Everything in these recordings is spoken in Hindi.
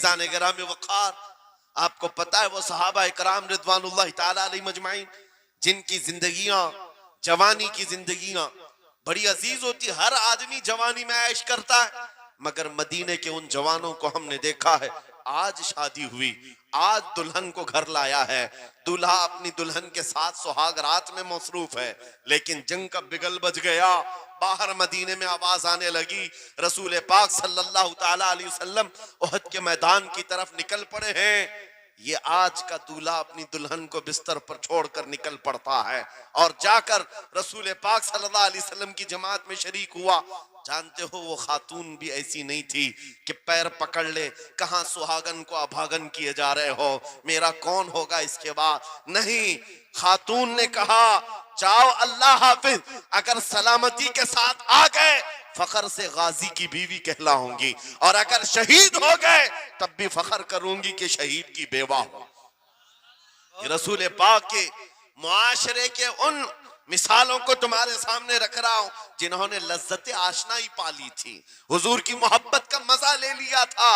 जाने गिराम वक़ार, आपको पता है वो सहाबा इकराम रिदवानुल्लाह ताला अलैहि मजमाइन जिनकी जिंदगियां, जवानी की जिंदगियां बड़ी अजीज होती। हर आदमी जवानी में ऐश करता है, मगर मदीने के उन जवानों को हमने देखा है, आज शादी हुई, आज दुल्हन को घर लाया है, दूल्हा अपनी दुल्हन के साथ सुहाग रात में मसरूफ है, लेकिन जंग का बिगल बज गया। बाहर मदीने में आवाज आने लगी, रसूल पाक सल्लल्लाहु ताला अलैहि वसल्लम उहद के मैदान की तरफ निकल पड़े हैं। ये आज का दूल्हा अपनी दुल्हन को बिस्तर पर छोड़कर निकल पड़ता है और जाकर रसूल पाक सल्लल्लाहु अलैहि वसल्लम की जमात में शरीक हुआ। जानते हो वो खातून भी ऐसी नहीं थी कि पैर पकड़ ले, कहां सुहागन को अभागन किए जा रहे हो, मेरा कौन होगा इसके बाद। नहीं, खातून ने कहा जाओ अल्लाह हाफिज, अगर सलामती के साथ आ गए फखर से गाजी की बीवी कहलाऊंगी, और अगर शहीद हो गए तब भी फखर करूंगी कि शहीद की बेवा हो। रसूल पाक के मुआशरे के उन मिसालों को तुम्हारे सामने रख रहा हूं जिन्होंने लज्जत आशनाई पाली थी, हुजूर की मोहब्बत का मजा ले लिया था।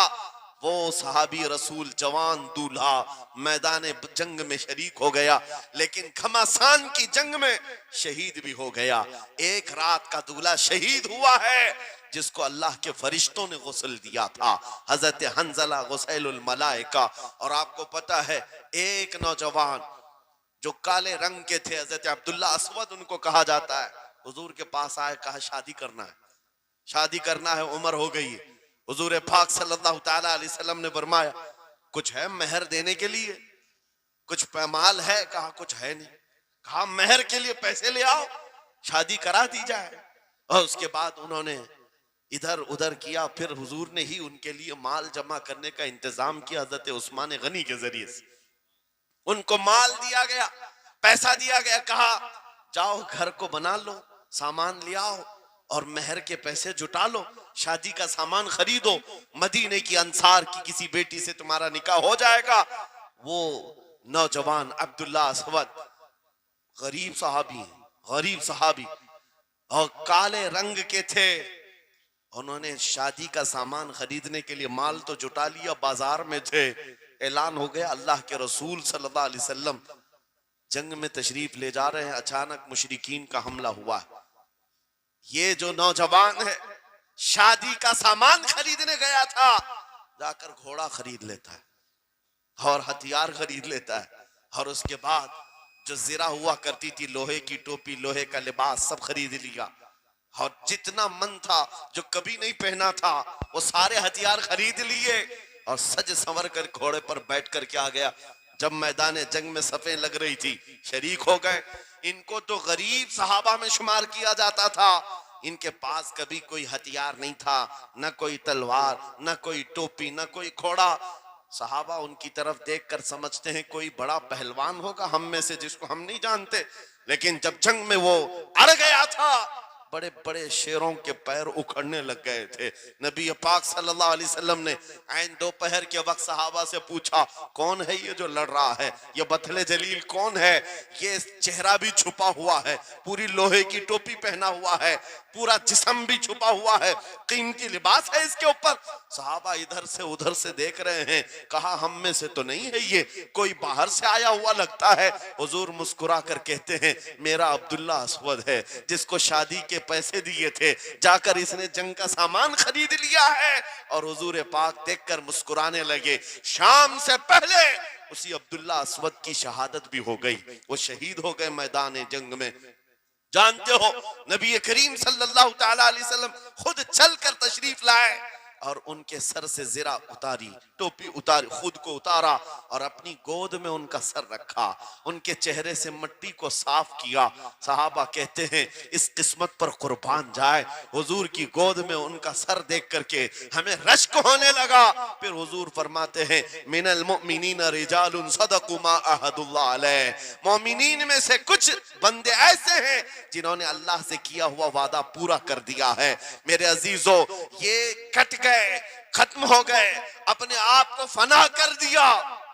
वो सहाबी रसूल जवान दूल्हा मैदान जंग में शरीक हो गया, लेकिन घमासान की जंग में शहीद भी हो गया। एक रात का दूल्हा शहीद हुआ है जिसको अल्लाह के फरिश्तों ने गुस्ल दिया था, हजरत हंजला गुसैलुल मलाइका। और आपको पता है एक नौजवान जो काले रंग के थे, हजरत अब्दुल्ला असवद उनको कहा जाता है, हुजूर के पास आए, कहा शादी करना है, शादी करना है, उम्र हो गई है। हुजूर पाक सल्लल्लाहु ताला अलैहि वसल्लम ने फरमाया कुछ है मेहर देने के लिए, कुछ पैमाल है, कहा कुछ है नहीं, कहा मेहर के लिए पैसे ले आओ, शादी करा दी जाए। और उसके बाद उन्होंने इधर उधर किया, फिर हुजूर ने ही उनके लिए माल जमा करने का इंतजाम किया, हजरत उस्मान गनी के जरिए से उनको माल दिया गया, पैसा दिया गया, कहा जाओ घर को बना लो, सामान ले आओ और मेहर के पैसे जुटा लो, शादी का सामान खरीदो, मदीने की अंसार की किसी बेटी से तुम्हारा निकाह हो जाएगा। वो नौजवान अब्दुल्ला असवद गरीब सहाबी, गरीब सहाबी और काले रंग के थे। उन्होंने शादी का सामान खरीदने के लिए माल तो जुटा लिया, बाजार में थे, ऐलान हो गया अल्लाह के रसूल सल्लल्लाहु अलैहि वसल्लम जंग में तशरीफ ले जा रहे हैं। अचानक मुशरिकीन का हमला हुआ। ये जो नौजवान है शादी का सामान खरीदने गया था, जाकर घोड़ा खरीद लेता है और हथियार खरीद लेता है, और उसके बाद जो जिरा हुआ करती थी, लोहे की टोपी, लोहे का लिबास, सब खरीद लिया, और जितना मन था जो कभी नहीं पहना था वो सारे हथियार खरीद लिए और सज संवर कर घोड़े पर बैठ कर के आ गया। जब मैदान जंग में सफें लग रही थी शरीक हो गए। इनको तो गरीब सहाबा में शुमार किया जाता था, इनके पास कभी कोई हथियार नहीं था, न कोई तलवार, न कोई टोपी, न कोई घोड़ा। सहाबा उनकी तरफ देखकर समझते हैं कोई बड़ा पहलवान होगा हम में से जिसको हम नहीं जानते, लेकिन जब जंग में वो अड़ गया था बड़े बड़े शेरों के पैर उखड़ने लग गए थे। नबी पाक सल्लल्लाहु अलैहि वसल्लम ने ऐन दोपहर के वक्त सहाबा से पूछा कौन है ये जो लड़ रहा है, ये बथले जलील कौन है, ये चेहरा भी छुपा हुआ है, पूरी लोहे की टोपी पहना हुआ है, पूरा जिस्म भी छुपा हुआ है, कीमती लिबास है इसके ऊपर। सहाबा इधर से उधर से देख रहे हैं, कहा हम में से तो नहीं है ये, कोई बाहर से आया हुआ लगता है। हुजूर मुस्कुरा कर कहते हैं मेरा अब्दुल्ला असवद है जिसको शादी के पैसे दिए थे, जाकर इसने जंग का सामान खरीद लिया है। और हुजूर पाक देखकर मुस्कुराने लगे। शाम से पहले उसी अब्दुल्ला असवद की शहादत भी हो गई, वो शहीद हो गए मैदान जंग में। जानते हो नबी करीम सल्लल्लाहु ताला अलैहि वसल्लम खुद चलकर तशरीफ लाए और उनके सर से जिरा उतारी, टोपी उतारी, खुद को उतारा और अपनी गोद में उनका सर रखा, उनके चेहरे से मिट्टी को साफ किया। सहाबा कहते हैं इस किस्मत पर कुर्बान जाए, हुजूर की गोद में उनका सर देख करके हमें रश्क होने लगा। फिर हुजूर फरमाते हैं मिनल मुमिनीन रिजालुन सदकु मा अहदुल्लाह अलैह, मोमिनीन में से कुछ बंदे ऐसे हैं जिन्होंने अल्लाह से किया हुआ वादा पूरा कर दिया है। मेरे अजीजों ये कट गए, खत्म हो गए, अपने आप को फना कर दिया,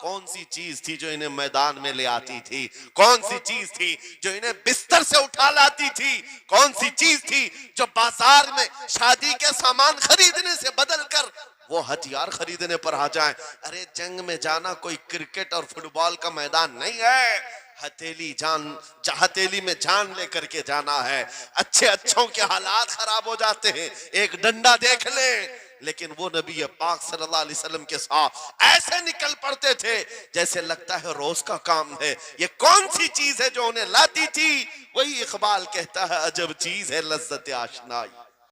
कौन सी चीज थी जो इन्हें मैदान में ले आती थी, कौन सी चीज थी जो इन्हें बिस्तर से उठा लाती थी, कौन सी चीज थी जो बाजार में शादी के सामान खरीदने से बदल कर वो हथियार खरीदने पर आ जाए। अरे जंग में जाना कोई क्रिकेट और फुटबॉल का मैदान नहीं है, हथेली में जान लेकर के जाना है। अच्छे अच्छों के हालात खराब हो जाते हैं, एक डंडा देख ले, लेकिन वो नबी पाक सल्लल्लाहु अलैहि वसल्लम के साथ ऐसे निकल पड़ते थे जैसे लगता है रोज का काम है। ये कौन सी चीज है जो उन्हें लाती थी? वही इकबाल कहता है, अजब चीज है लज्जत आशनाई।